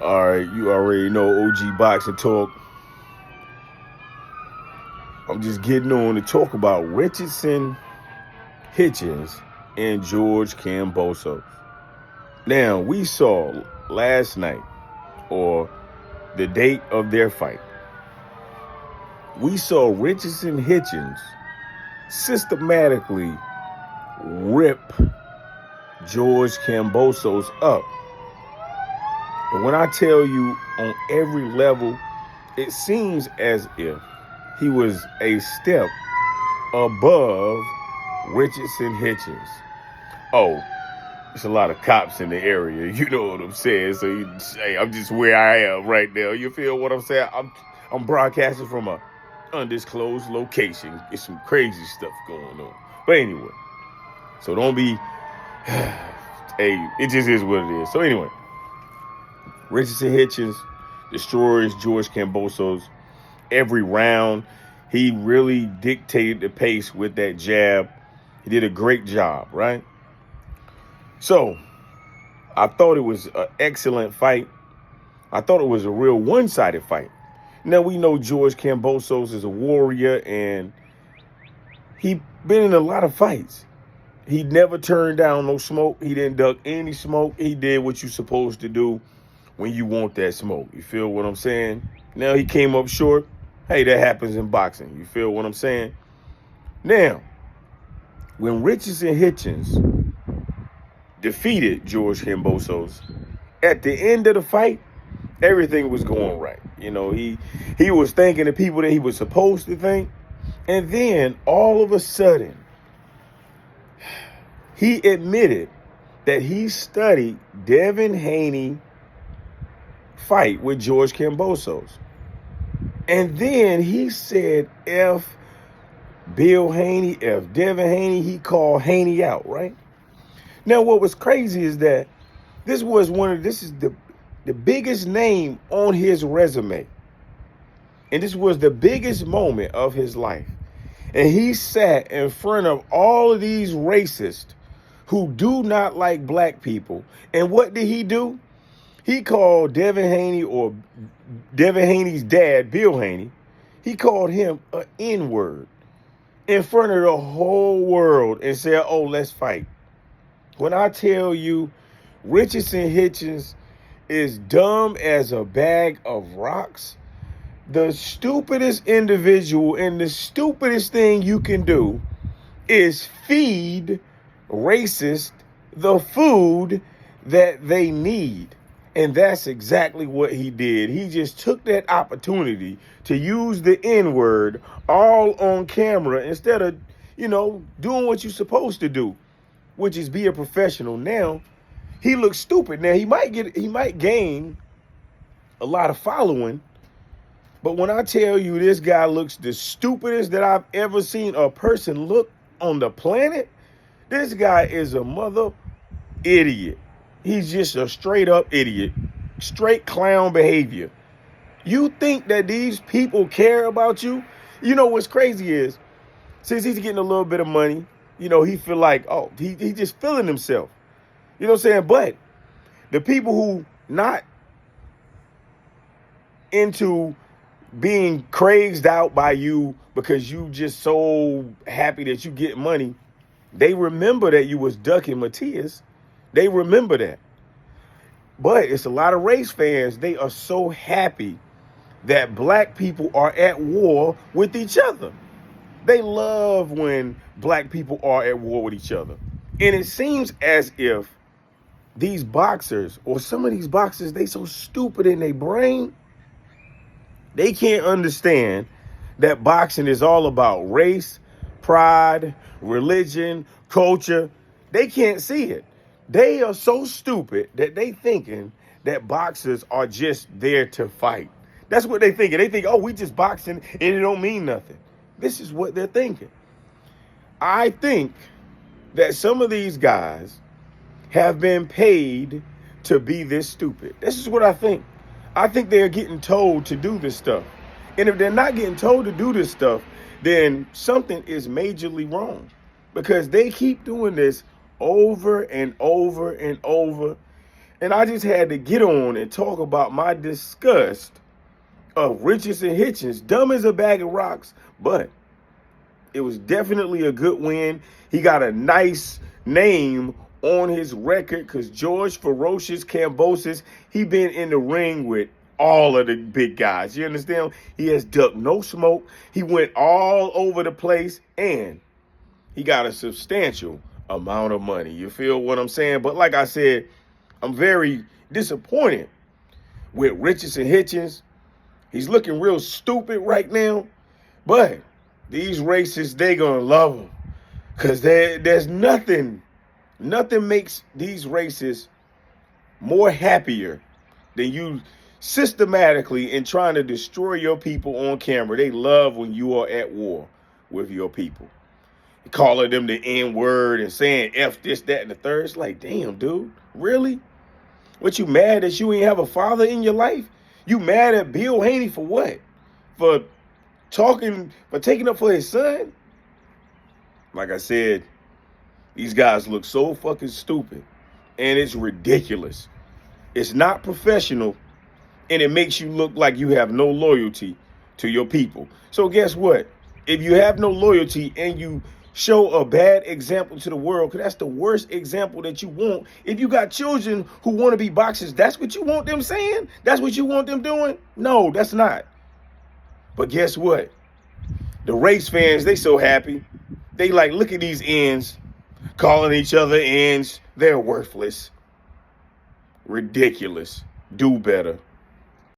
All right, you already know OG Boxing Talk. I'm just getting on to talk about Richardson, Hitchens, and George Kambosos. Now, we saw last night, or the date of their fight, we saw Richardson Hitchens systematically rip George Kambosos up. And when I tell you on every level, it seems as if he was a step above Richardson Hitchens. Oh, there's a lot of cops in the area. You know what I'm saying? So hey, I'm just where I am right now. You feel what I'm saying? I'm broadcasting from a undisclosed location. It's some crazy stuff going on. But anyway, so don't be. Hey, it just is what it is. So anyway, Richardson Hitchens destroys George Kambosos every round. He really dictated the pace with that jab. He did a great job, right? So I thought it was an excellent fight. I thought it was a real one-sided fight. Now we know George Kambosos is a warrior and he been in a lot of fights. He never turned down no smoke. He didn't duck any smoke. He did what you're supposed to do when you want that smoke. You feel what I'm saying? Now he came up short. Hey, that happens in boxing. You feel what I'm saying? Now, when Richardson Hitchens defeated George Kambosos, at the end of the fight, everything was going right. You know, he was thanking the people that he was supposed to thank. And then all of a sudden, he admitted that he studied Devin Haney fight with George Kambosos. And then he said F Bill Haney, F Devin Haney, he called Haney out, right? Now what was crazy is that this is the biggest name on his resume. And this was the biggest moment of his life. And he sat in front of all of these racists who do not like black people. And what did he do? He called Devin Haney, or Devin Haney's dad, Bill Haney, he called him an N-word in front of the whole world and said, oh, let's fight. When I tell you Richardson Hitchens is dumb as a bag of rocks, the stupidest individual and the stupidest thing you can do is feed racists the food that they need. And that's exactly what he did. He just took that opportunity to use the N-word all on camera instead of, doing what you're supposed to do, which is be a professional. Now, he looks stupid. Now, he might gain a lot of following, but when I tell you this guy looks the stupidest that I've ever seen a person look on the planet, this guy is a mother idiot. He's just a straight up idiot, straight clown behavior. You think that these people care about you? You know what's crazy is, since he's getting a little bit of money, he feel like, oh, he just feeling himself. You know what I'm saying? But the people who not into being crazed out by you because you just so happy that you get money, they remember that you was ducking Matias. They remember that. But it's a lot of race fans. They are so happy that black people are at war with each other. They love when black people are at war with each other. And it seems as if these boxers, or some of these boxers, they so stupid in their brain, they can't understand that boxing is all about race, pride, religion, culture. They can't see it. They are so stupid that they thinking that boxers are just there to fight. That's what they thinking. They think, oh, we just boxing and it don't mean nothing. This is what they're thinking. I think that some of these guys have been paid to be this stupid. This is what I think. I think they're getting told to do this stuff. And if they're not getting told to do this stuff, then something is majorly wrong, because they keep doing this over and over and over. And I just had to get on and talk about my disgust of Richardson Hitchens, dumb as a bag of rocks, but it was definitely a good win. He got a nice name on his record because George Ferocious Kambosos, he been in the ring with all of the big guys. You understand? He has ducked no smoke. He went all over the place, and he got a substantial amount of money. You feel what I'm saying? But like I said, I'm very disappointed with Richardson Hitchens. He's looking real stupid right now, but these racists, they gonna love him because there's nothing makes these racists more happier than you systematically in trying to destroy your people on camera. They love when you are at war with your people, calling them the N-word and saying F this, that, and the third. It's like, damn, dude, really? What, you mad that you ain't have a father in your life? You mad at Bill Haney for what? For taking up for his son? Like I said, these guys look so fucking stupid, and it's ridiculous. It's not professional, and it makes you look like you have no loyalty to your people. So guess what? If you have no loyalty and you show a bad example to the world, because that's the worst example that you want. If you got children who want to be boxers, that's what you want them saying? That's what you want them doing? No, that's not. But guess what? The race fans, they so happy. They like, look at these ends, calling each other ends. They're worthless. Ridiculous. Do better.